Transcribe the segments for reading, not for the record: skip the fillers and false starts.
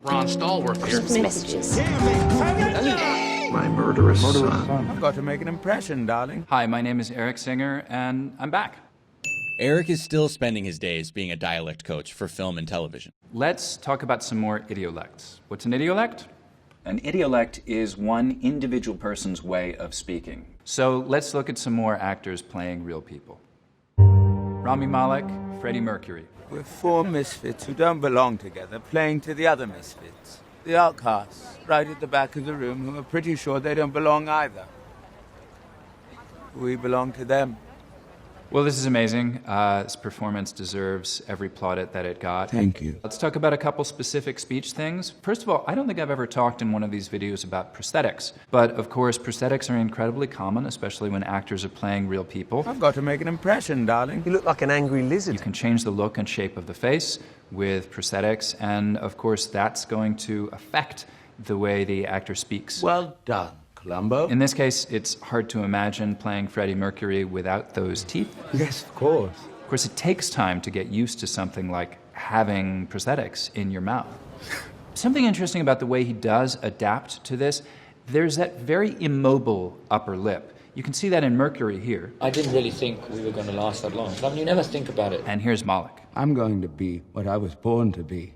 Ron Stallworth here. Messages. My murderous son. I've got to make an impression, darling. Hi, my name is Eric Singer, and I'm back. Eric is still spending his days being a dialect coach for film and television. Let's talk about some more idiolects. What's an idiolect? An idiolect is one individual person's way of speaking. So let's look at some more actors playing real people. Rami Malek, Freddie Mercury. We're four misfits who don't belong together, playing to the other misfits. The outcasts, right at the back of the room, who are pretty sure they don't belong either. We belong to them. Well, this is amazing. This performance deserves every plaudit that it got. Thank you. Let's talk about a couple specific speech things. First of all, I don't think I've ever talked in one of these videos about prosthetics. But of course, prosthetics are incredibly common, especially when actors are playing real people. I've got to make an impression, darling. You look like an angry lizard. You can change the look and shape of the face with prosthetics, and of course, that's going to affect the way the actor speaks. Well done, Columbo. In this case, it's hard to imagine playing Freddie Mercury without those teeth. Yes, of course. Of course, it takes time to get used to something like having prosthetics in your mouth. Something interesting about the way he does adapt to this, there's that very immobile upper lip. You can see that in Mercury here. I didn't really think we were going to last that long. I mean, you never think about it. And here's Malek. I'm going to be what I was born to be,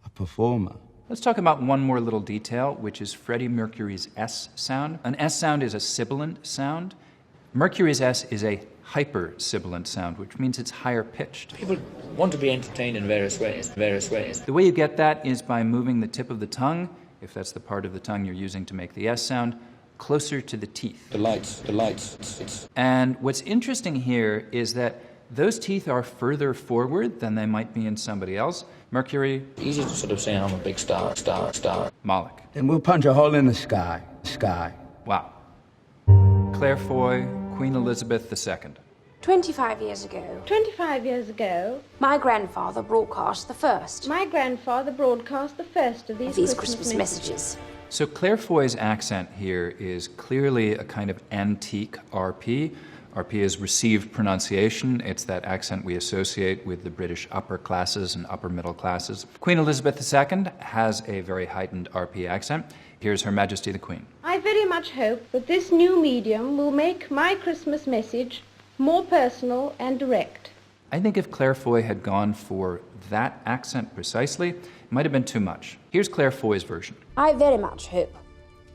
a performer. Let's talk about one more little detail, which is Freddie Mercury's S sound. An S sound is a sibilant sound. Mercury's S is a hyper-sibilant sound, which means it's higher pitched. People want to be entertained in various ways. The way you get that is by moving the tip of the tongue, if that's the part of the tongue you're using to make the S sound, closer to the teeth. The lights. And what's interesting here is that those teeth are further forward than they might be in somebody else. Mercury. Easy to sort of say I'm a big star. Malek. Then we'll punch a hole in the sky. Wow. Claire Foy, Queen Elizabeth II. 25 years ago, 25 years ago, my grandfather broadcast the first my grandfather broadcast the first of these Christmas messages. So Claire Foy's accent here is clearly a kind of antique RP. RP is received pronunciation. It's that accent we associate with the British upper classes and upper middle classes. Queen Elizabeth II has a very heightened RP accent. Here's Her Majesty the Queen. I very much hope that this new medium will make my Christmas message more personal and direct. I think if Claire Foy had gone for that accent precisely, it might have been too much. Here's Claire Foy's version. I very much hope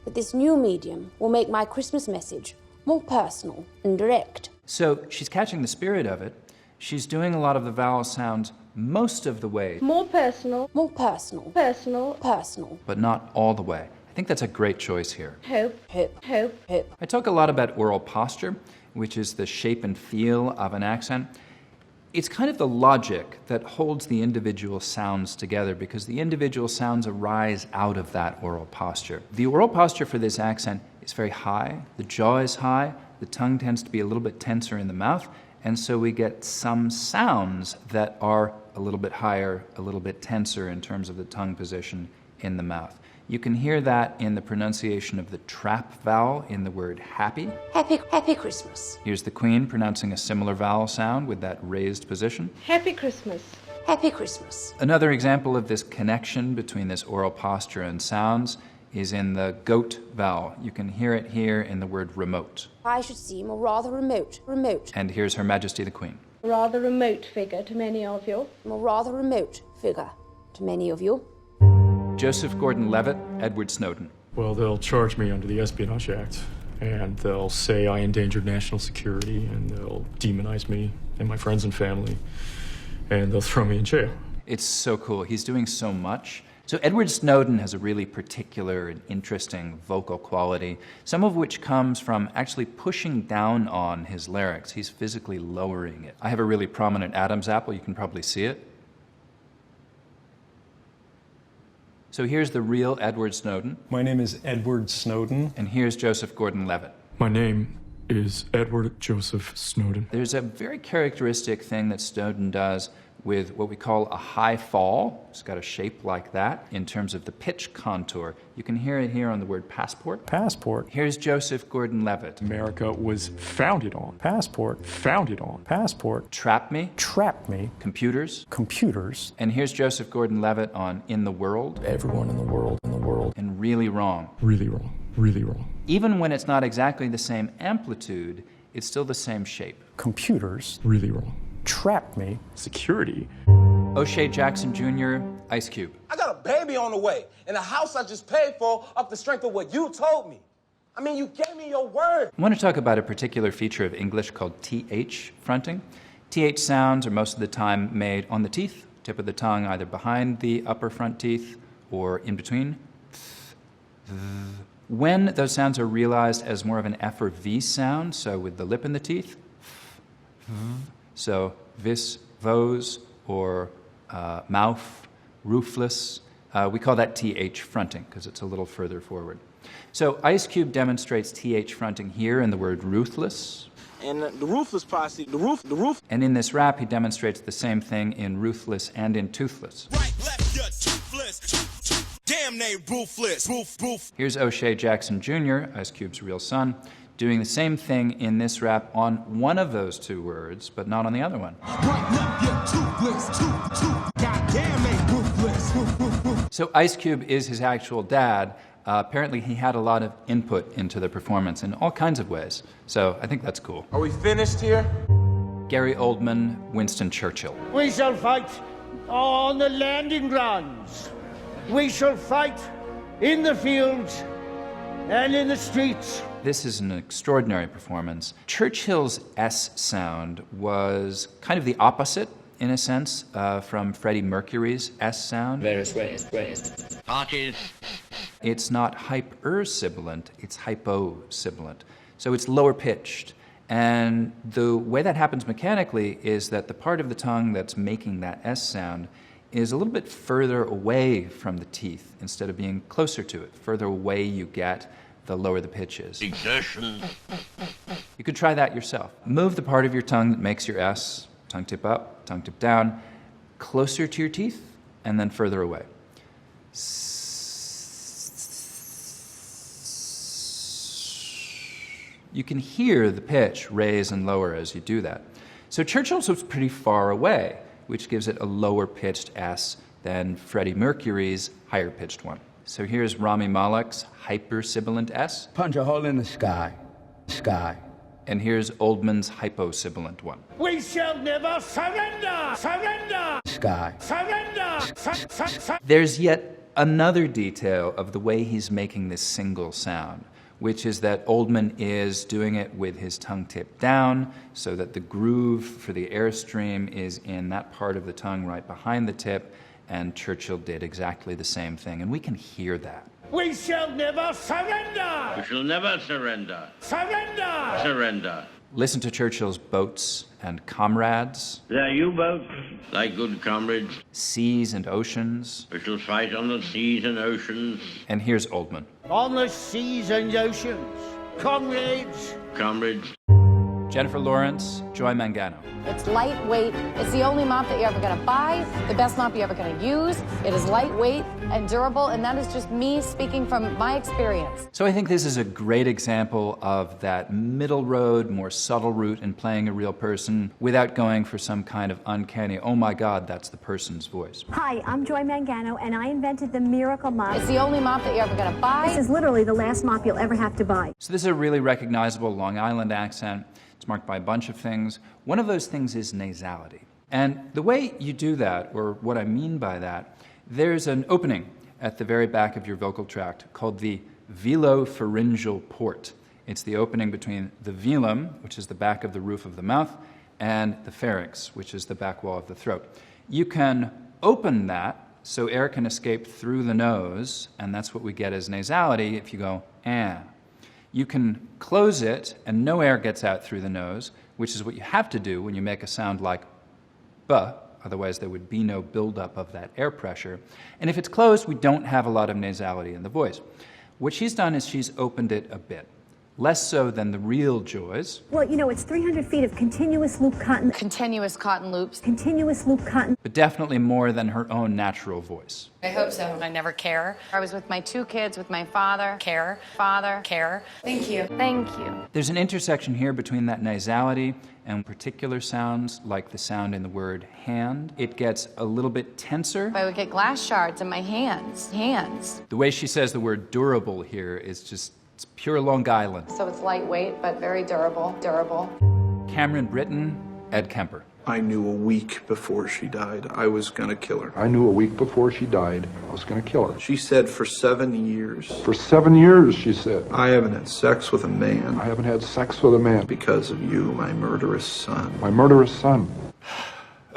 that this new medium will make my Christmas message more personal and direct. So she's catching the spirit of it. She's doing a lot of the vowel sounds most of the way. More personal. But not all the way. I think that's a great choice here. Hope. I talk a lot about oral posture, which is the shape and feel of an accent. It's kind of the logic that holds the individual sounds together because the individual sounds arise out of that oral posture. The oral posture for this accent is very high, the jaw is high, the tongue tends to be a little bit tenser in the mouth, and so we get some sounds that are a little bit higher, a little bit tenser in terms of the tongue position in the mouth. You can hear that in the pronunciation of the trap vowel in the word happy. Happy Christmas. Here's the Queen pronouncing a similar vowel sound with that raised position. Happy Christmas. Happy Christmas. Another example of this connection between this oral posture and sounds is in the goat vowel. You can hear it here in the word remote. I should seem a rather remote. And here's Her Majesty the Queen. A rather remote figure to many of you. I'm a rather remote figure to many of you. Joseph Gordon-Levitt, Edward Snowden. Well, they'll charge me under the Espionage Act, and they'll say I endangered national security, and they'll demonize me and my friends and family, and they'll throw me in jail. It's so cool. He's doing so much. So Edward Snowden has a really particular and interesting vocal quality, some of which comes from actually pushing down on his larynx. He's physically lowering it. I have a really prominent Adam's apple. You can probably see it. So here's the real Edward Snowden. My name is Edward Snowden. And here's Joseph Gordon-Levitt. My name is Edward Joseph Snowden. There's a very characteristic thing that Snowden does with what we call a high fall. It's got a shape like that in terms of the pitch contour. You can hear it here on the word passport. Passport. Here's Joseph Gordon-Levitt. America was founded on. Passport. Founded on. Passport. Trap me. Trap me. Computers. Computers. And here's Joseph Gordon-Levitt on In the World. Everyone in the world. And Really Wrong. Really wrong. Really wrong. Even when it's not exactly the same amplitude, it's still the same shape. Computers. Really wrong. Trap me. Security. O'Shea Jackson Jr., Ice Cube. I got a baby on the way, and a house I just paid for off the strength of what you told me. I mean, you gave me your word. I want to talk about a particular feature of English called TH fronting. TH sounds are most of the time made on the teeth, tip of the tongue, either behind the upper front teeth or in between. When those sounds are realized as more of an F or V sound, so with the lip in the teeth, so vis, vos, or mouth, roofless, we call that TH fronting because it's a little further forward. So Ice Cube demonstrates TH fronting here in the word ruthless. And the ruthless posse, the roof. And in this rap, he demonstrates the same thing in ruthless and in toothless. Right, left, you're toothless. Damn, they ruthless. Roof. Here's O'Shea Jackson Jr., Ice Cube's real son, doing the same thing in this rap on one of those two words, but not on the other one. So Ice Cube is his actual dad. Apparently he had a lot of input into the performance in all kinds of ways. So I think that's cool. Are we finished here? Gary Oldman, Winston Churchill. We shall fight on the landing grounds. We shall fight in the fields and in the streets. This is an extraordinary performance. Churchill's S sound was kind of the opposite, in a sense, from Freddie Mercury's S sound. Various ways. Parties. It's not hyper-sibilant, it's hypo-sibilant. So it's lower pitched. And the way that happens mechanically is that the part of the tongue that's making that S sound is a little bit further away from the teeth instead of being closer to it. Further away you get, the lower the pitch is. Exertion. You could try that yourself. Move the part of your tongue that makes your S, tongue tip up, tongue tip down, closer to your teeth, and then further away. You can hear the pitch raise and lower as you do that. So Churchill's was pretty far away, which gives it a lower pitched S than Freddie Mercury's higher pitched one. So here's Rami Malek's hyper-sibilant S. Punch a hole in the sky. Sky. And here's Oldman's hypo-sibilant one. We shall never surrender! Surrender! Sky. Surrender! There's yet another detail of the way he's making this single sound, which is that Oldman is doing it with his tongue tipped down so that the groove for the airstream is in that part of the tongue right behind the tip, and Churchill did exactly the same thing, and we can hear that. We shall never surrender! We shall never surrender. Surrender! Surrender. Listen to Churchill's Boats and Comrades, There you both, like good comrades. Seas and Oceans, We shall fight on the seas and oceans. and here's Oldman. On the seas and oceans, comrades. Comrades. Jennifer Lawrence, Joy Mangano. It's lightweight. It's the only mop that you're ever going to buy, the best mop you're ever going to use. It is lightweight and durable, and that is just me speaking from my experience. So I think this is a great example of that middle road, more subtle route in playing a real person without going for some kind of uncanny, oh my God, that's the person's voice. Hi, I'm Joy Mangano, and I invented the Miracle Mop. It's the only mop that you're ever going to buy. This is literally the last mop you'll ever have to buy. So this is a really recognizable Long Island accent. It's marked by a bunch of things. One of those things is nasality. And the way you do that, or what I mean by that, there's an opening at the very back of your vocal tract called the velopharyngeal port. It's the opening between the velum, which is the back of the roof of the mouth, and the pharynx, which is the back wall of the throat. You can open that so air can escape through the nose, and that's what we get as nasality if you go, eh. You can close it, and no air gets out through the nose, which is what you have to do when you make a sound like B, otherwise there would be no buildup of that air pressure. And if it's closed, we don't have a lot of nasality in the voice. What she's done is she's opened it a bit. less so than the real joys. Well, you know, it's 300 feet of continuous loop cotton. Continuous cotton loops. Continuous loop cotton. But definitely more than her own natural voice. I hope so. I never care. I was with my 2 kids, with my father. Care. Father. Care. Thank you. Thank you. There's an intersection here between that nasality and particular sounds, like the sound in the word hand. It gets a little bit tenser. I would get glass shards in my hands. Hands. The way she says the word durable here is just, it's pure Long Island. So it's lightweight, but very durable. Durable. Cameron Britton, Ed Kemper. I knew a week before she died I was gonna kill her. I knew a week before she died I was gonna kill her. She said for 7 years. For 7 years, she said. I haven't had sex with a man. I haven't had sex with a man. Because of you, my murderous son. My murderous son.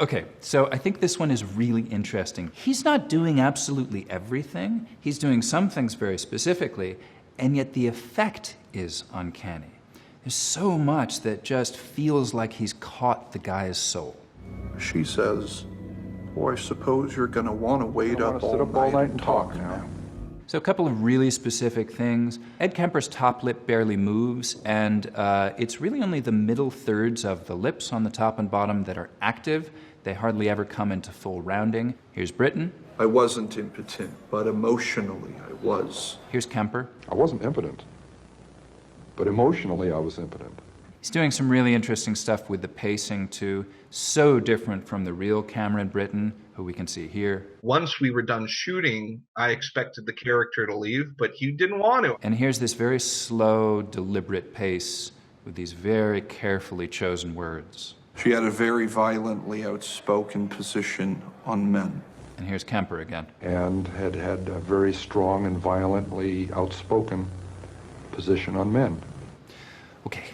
Okay, so I think this one is really interesting. He's not doing absolutely everything. He's doing some things very specifically, and yet the effect is uncanny. There's so much that just feels like he's caught the guy's soul. She says, "Oh, I suppose you're gonna want to wait up all night and talk now." So a couple of really specific things. Ed Kemper's top lip barely moves, and it's really only the middle thirds of the lips on the top and bottom that are active. They hardly ever come into full rounding. Here's Britton. I wasn't impotent, but emotionally I was. Here's Kemper. I wasn't impotent, but emotionally I was impotent. He's doing some really interesting stuff with the pacing too. So different from the real Cameron Britton, who we can see here. Once we were done shooting, I expected the character to leave, but he didn't want to. And here's this very slow, deliberate pace with these very carefully chosen words. She had a very violently outspoken position on men. And here's Kemper again. And had a very strong and violently outspoken position on men. Okay.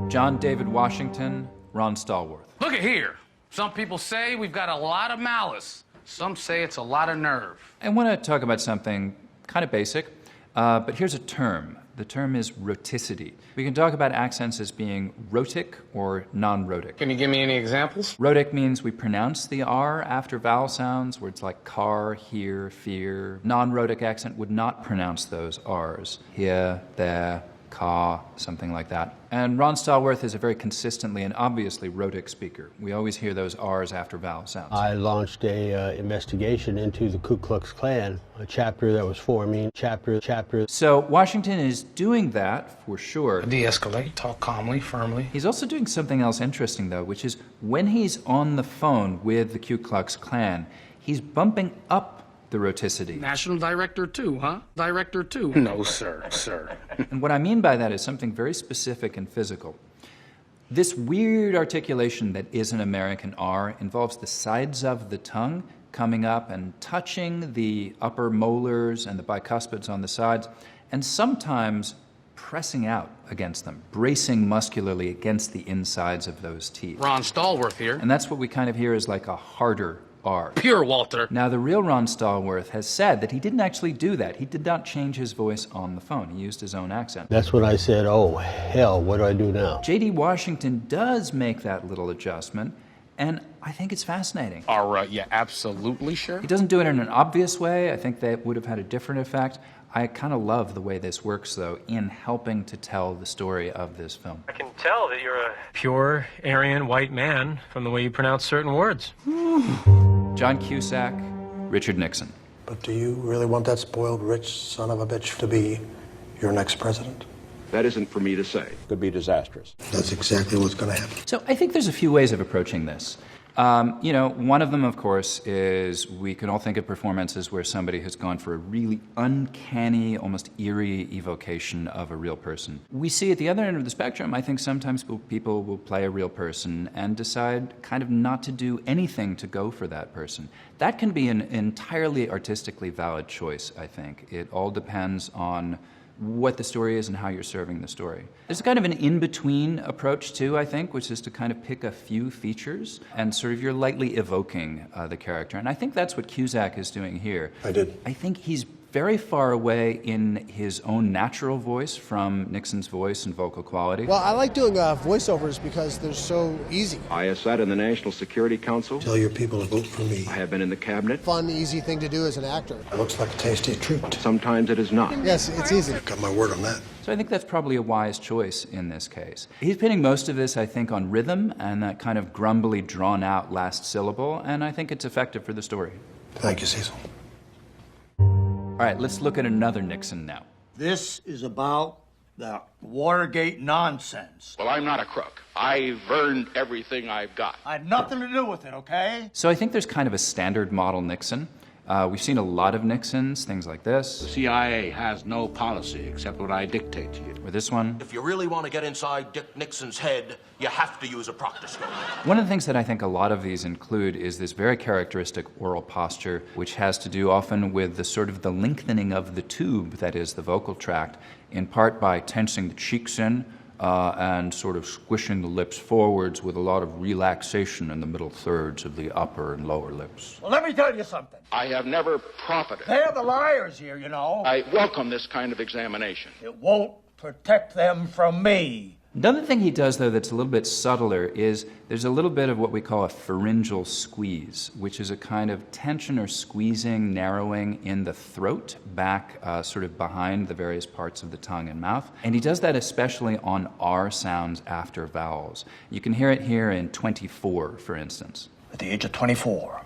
John David Washington, Ron Stallworth. Look at here. Some people say we've got a lot of malice. Some say it's a lot of nerve. I want to talk about something kind of basic, but here's a term. The term is rhoticity. We can talk about accents as being rhotic or non-rhotic. Can you give me any examples? Rhotic means we pronounce the R after vowel sounds, words like car, here, fear. Non-rhotic accent would not pronounce those R's. Here, there, car, something like that. And Ron Stallworth is a very consistently and obviously rhotic speaker. We always hear those R's after vowel sounds. I launched a investigation into the Ku Klux Klan, a chapter that was forming, chapter. So Washington is doing that for sure. De-escalate, talk calmly, firmly. He's also doing something else interesting though, which is when he's on the phone with the Ku Klux Klan, he's bumping up the rhoticity. National director too, huh? Director too. No, sir. And what I mean by that is something very specific and physical. This weird articulation that is an American R involves the sides of the tongue coming up and touching the upper molars and the bicuspids on the sides, and sometimes pressing out against them, bracing muscularly against the insides of those teeth. Ron Stallworth here. And that's what we kind of hear as like a harder R. Pure Walter. Now, the real Ron Stallworth has said that he didn't actually do that. He did not change his voice on the phone. He used his own accent. That's when I said, oh, hell, what do I do now? J.D. Washington does make that little adjustment, and I think it's fascinating. All right, yeah, absolutely sure. He doesn't do it in an obvious way. I think that would have had a different effect. I kind of love the way this works, though, in helping to tell the story of this film. I can tell that you're a pure Aryan white man from the way you pronounce certain words. John Cusack, Richard Nixon. But do you really want that spoiled, rich son of a bitch to be your next president? That isn't for me to say. Could be disastrous. That's exactly what's going to happen. So I think there's a few ways of approaching this. One of them, of course, is we can all think of performances where somebody has gone for a really uncanny, almost eerie evocation of a real person. We see at the other end of the spectrum, I think sometimes people will play a real person and decide kind of not to do anything to go for that person. That can be an entirely artistically valid choice, I think. It all depends on what the story is and how you're serving the story. There's kind of an in-between approach too, I think, which is to kind of pick a few features and sort of you're lightly evoking the character. And I think that's what Cusack is doing here. I think he's very far away in his own natural voice from Nixon's voice and vocal quality. Well, I like doing voiceovers because they're so easy. I have sat in the National Security Council. Tell your people to vote for me. I have been in the cabinet. Fun, easy thing to do as an actor. It looks like a tasty treat. Sometimes it is not. Yes, it's easy. I've got my word on that. So I think that's probably a wise choice in this case. He's pinning most of this, I think, on rhythm and that kind of grumbly, drawn-out last syllable, and I think it's effective for the story. Thank you, Cecil. All right, let's look at another Nixon now. This is about the Watergate nonsense. Well, I'm not a crook. I've earned everything I've got. I had nothing to do with it, okay? So I think there's kind of a standard model Nixon. We've seen a lot of Nixons, things like this. The CIA has no policy except what I dictate to you. Or this one. If you really want to get inside Dick Nixon's head, you have to use a proctoscope. One of the things that I think a lot of these include is this very characteristic oral posture, which has to do often with the sort of the lengthening of the tube, that is the vocal tract, in part by tensing the cheeks in, and sort of squishing the lips forwards with a lot of relaxation in the middle thirds of the upper and lower lips. Well, let me tell you something. I have never profited. They're the liars here, you know. I welcome this kind of examination. It won't protect them from me. Another thing he does, though, that's a little bit subtler is there's a little bit of what we call a pharyngeal squeeze, which is a kind of tension or squeezing, narrowing in the throat, back sort of behind the various parts of the tongue and mouth. And he does that especially on R sounds after vowels. You can hear it here in 24, for instance. At the age of 24.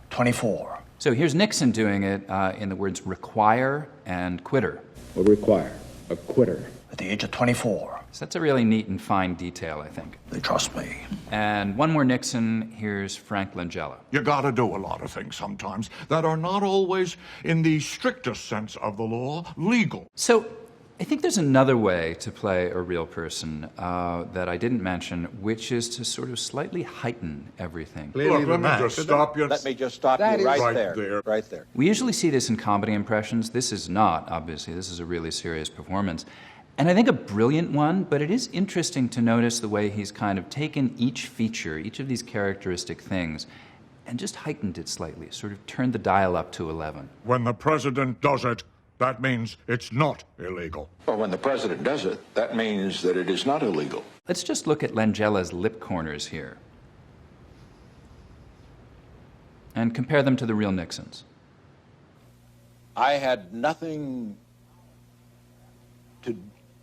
So here's Nixon doing it in the words require and quitter. A require, a quitter. At the age of 24. So that's a really neat and fine detail, I think. They trust me. And one more Nixon, here's Frank Langella. You gotta do a lot of things sometimes that are not always, in the strictest sense of the law, legal. So I think there's another way to play a real person that I didn't mention, which is to sort of slightly heighten everything. Look, let me just stop you. Let me just stop you right there. Right there. We usually see this in comedy impressions. This is not, obviously. This is a really serious performance. And I think a brilliant one, but it is interesting to notice the way he's kind of taken each feature, each of these characteristic things, and just heightened it slightly, sort of turned the dial up to 11. When the president does it, that means it's not illegal. Well, when the president does it, that means that it is not illegal. Let's just look at Langella's lip corners here and compare them to the real Nixons. I had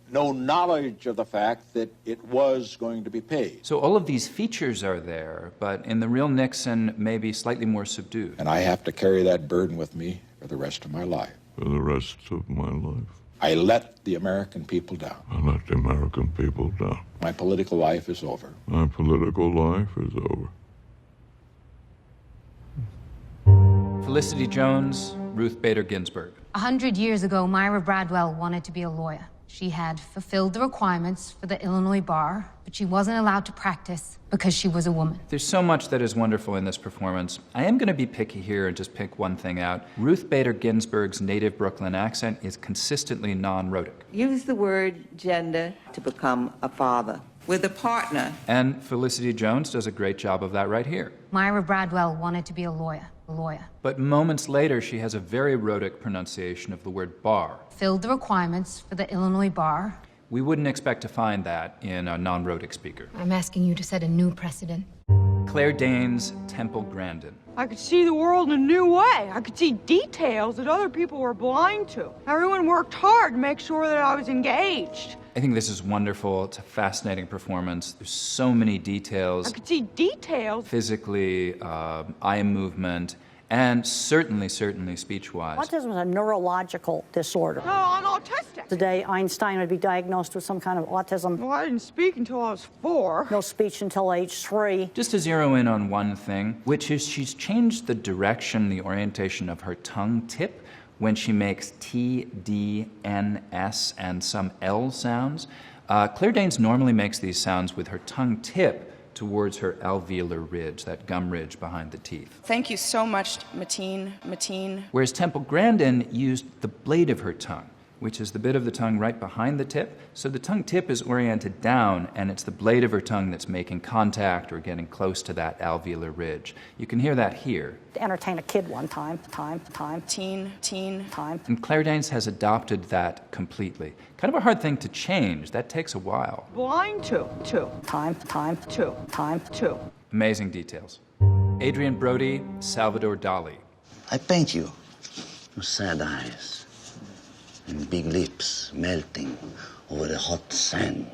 no knowledge of the fact that it was going to be paid. So all of these features are there, but in the real Nixon, maybe slightly more subdued. And I have to carry that burden with me for the rest of my life. For the rest of my life. I let the American people down. I let the American people down. My political life is over. My political life is over. Felicity Jones, Ruth Bader Ginsburg. 100 years ago, Myra Bradwell wanted to be a lawyer. She had fulfilled the requirements for the Illinois bar, but she wasn't allowed to practice because she was a woman. There's so much that is wonderful in this performance. I am going to be picky here and just pick one thing out. Ruth Bader Ginsburg's native Brooklyn accent is consistently non-rhotic. Use the word gender to become a father with a partner. And Felicity Jones does a great job of that right here. Myra Bradwell wanted to be a lawyer. But moments later, she has a very rhotic pronunciation of the word bar. Filled the requirements for the Illinois bar. We wouldn't expect to find that in a non-rhotic speaker. I'm asking you to set a new precedent. Claire Danes, Temple Grandin. I could see the world in a new way. I could see details that other people were blind to. Everyone worked hard to make sure that I was engaged. I think this is wonderful. It's a fascinating performance. There's so many details. I could see details. Physically, eye movement, and certainly speech-wise. Autism is a neurological disorder. No, I'm autistic. Today, Einstein would be diagnosed with some kind of autism. Well, I didn't speak until I was 4. No speech until age 3. Just to zero in on one thing, which is she's changed the direction, the orientation of her tongue tip when she makes T, D, N, S, and some L sounds. Claire Danes normally makes these sounds with her tongue tip towards her alveolar ridge, that gum ridge behind the teeth. Thank you so much, Mateen. Whereas Temple Grandin used the blade of her tongue which is the bit of the tongue right behind the tip. So the tongue tip is oriented down, and it's the blade of her tongue that's making contact or getting close to that alveolar ridge. You can hear that here. To entertain a kid one time. Teen. And Claire Danes has adopted that completely. Kind of a hard thing to change. That takes a while. Blind to. Amazing details. Adrian Brody, Salvador Dali. I paint you with sad eyes and big lips melting over the hot sand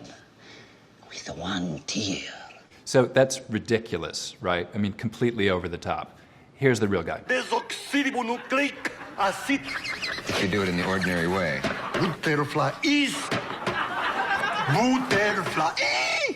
with one tear. So that's ridiculous, right? I mean, completely over the top. Here's the real guy. If you do it in the ordinary way.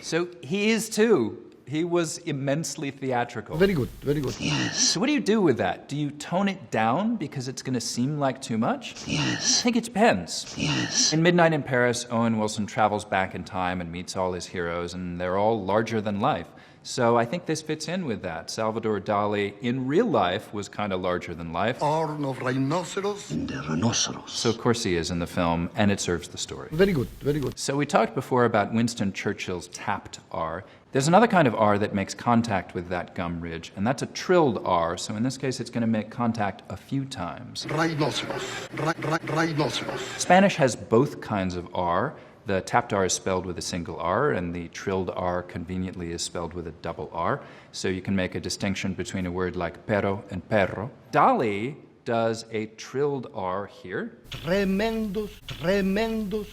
So he is too. He was immensely theatrical. Very good, very good. Yes. So what do you do with that? Do you tone it down because it's going to seem like too much? Yes. I think it depends. Yes. In Midnight in Paris, Owen Wilson travels back in time and meets all his heroes, and they're all larger than life. So I think this fits in with that. Salvador Dali, in real life, was kind of larger than life. Horn of rhinoceros. And the rhinoceros. So of course he is in the film, and it serves the story. Very good, very good. So we talked before about Winston Churchill's tapped R. There's another kind of R that makes contact with that gum ridge, and that's a trilled R, so in this case it's going to make contact a few times. Rhinoceros. Rhinoceros. Spanish has both kinds of R. The tapped R is spelled with a single R, and the trilled R conveniently is spelled with a double R, so you can make a distinction between a word like perro and perro. Dali does a trilled R here. Tremendos.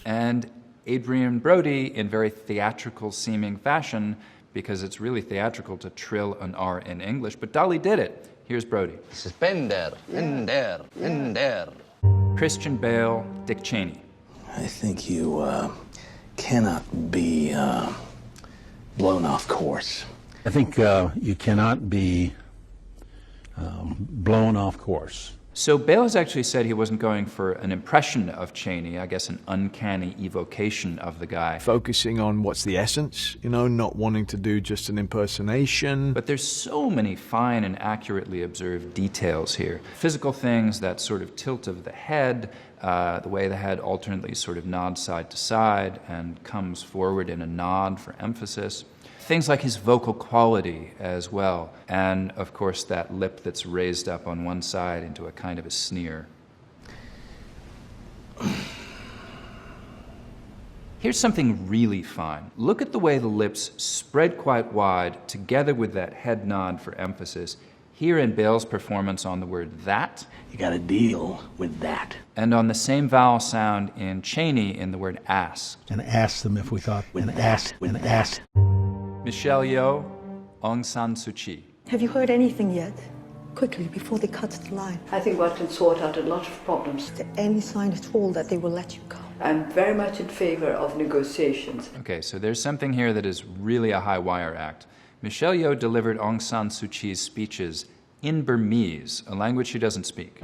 And Adrian Brody, in very theatrical-seeming fashion, because it's really theatrical to trill an R in English, but Dali did it. Here's Brody. Suspender, ender. Christian Bale, Dick Cheney. I think you cannot be blown off course. I think you cannot be blown off course. So Bale has actually said he wasn't going for an impression of Cheney, I guess an uncanny evocation of the guy. Focusing on what's the essence, you know, not wanting to do just an impersonation. But there's so many fine and accurately observed details here. Physical things, that sort of tilt of the head, the way the head alternately sort of nods side to side and comes forward in a nod for emphasis. Things like his vocal quality as well, and of course that lip that's raised up on one side into a kind of a sneer. Here's something really fine. Look at the way the lips spread quite wide together with that head nod for emphasis. Here in Bale's performance on the word that. You gotta deal with that. And on the same vowel sound in Cheney in the word asked. And asked them if we thought with that. Michelle Yeoh, Aung San Suu Kyi. Have you heard anything yet? Quickly, before they cut the line. I think one can sort out a lot of problems. Is there any sign at all that they will let you go? I'm very much in favor of negotiations. Okay, so there's something here that is really a high wire act. Michelle Yeoh delivered Aung San Suu Kyi's speeches in Burmese, a language she doesn't speak.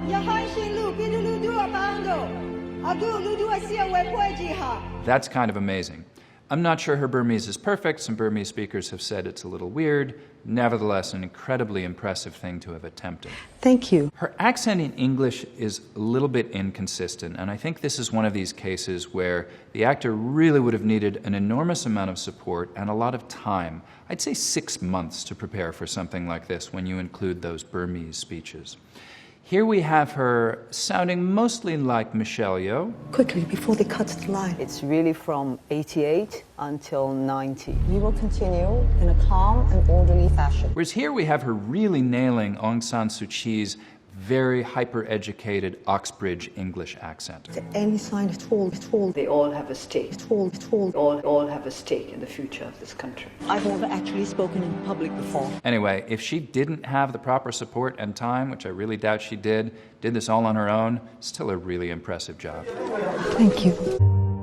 That's kind of amazing. I'm not sure her Burmese is perfect. Some Burmese speakers have said it's a little weird. Nevertheless, an incredibly impressive thing to have attempted. Thank you. Her accent in English is a little bit inconsistent, and I think this is one of these cases where the actor really would have needed an enormous amount of support and a lot of time. I'd say 6 months to prepare for something like this when you include those Burmese speeches. Here we have her sounding mostly like Michelle Yeoh. Quickly, before they cut the line. It's really from 88 until 90. We will continue in a calm and orderly fashion. Whereas here we have her really nailing Aung San Suu Kyi's very hyper-educated Oxbridge English accent. Is there any sign at all? They all have a stake. All have a stake in the future of this country. I've never actually spoken in public before. Anyway, if she didn't have the proper support and time, which I really doubt she did this all on her own, still a really impressive job. Thank you.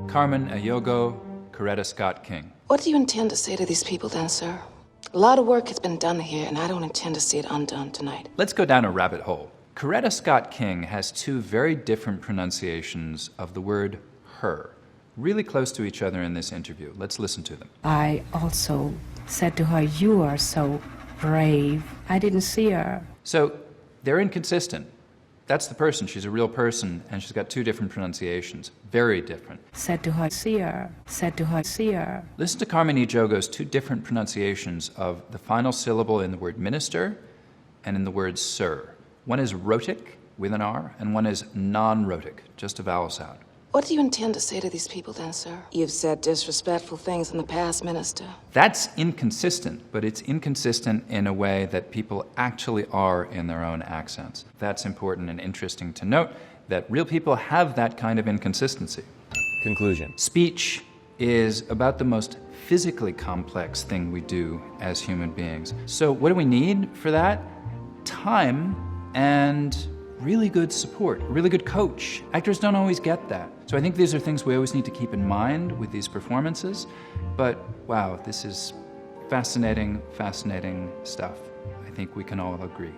Carmen Ayogo, Coretta Scott King. What do you intend to say to these people then, sir? A lot of work has been done here, and I don't intend to see it undone tonight. Let's go down a rabbit hole. Coretta Scott King has two very different pronunciations of the word her, really close to each other in this interview. Let's listen to them. I also said to her, "You are so brave." I didn't see her. So they're inconsistent, That's the person. She's a real person, and she's got two different pronunciations. Very different. Said to her, seer. Said to her, seer. Listen to Carmen Ejogo's two different pronunciations of the final syllable in the word minister and in the word sir. One is rhotic, with an R, and one is non-rhotic, just a vowel sound. What do you intend to say to these people then, sir? You've said disrespectful things in the past, Minister. That's inconsistent, but it's inconsistent in a way that people actually are in their own accents. That's important and interesting to note, that real people have that kind of inconsistency. Conclusion. Speech is about the most physically complex thing we do as human beings. So what do we need for that? Time and really good support, a really good coach. Actors don't always get that. So I think these are things we always need to keep in mind with these performances. But wow, this is fascinating, fascinating stuff. I think we can all agree.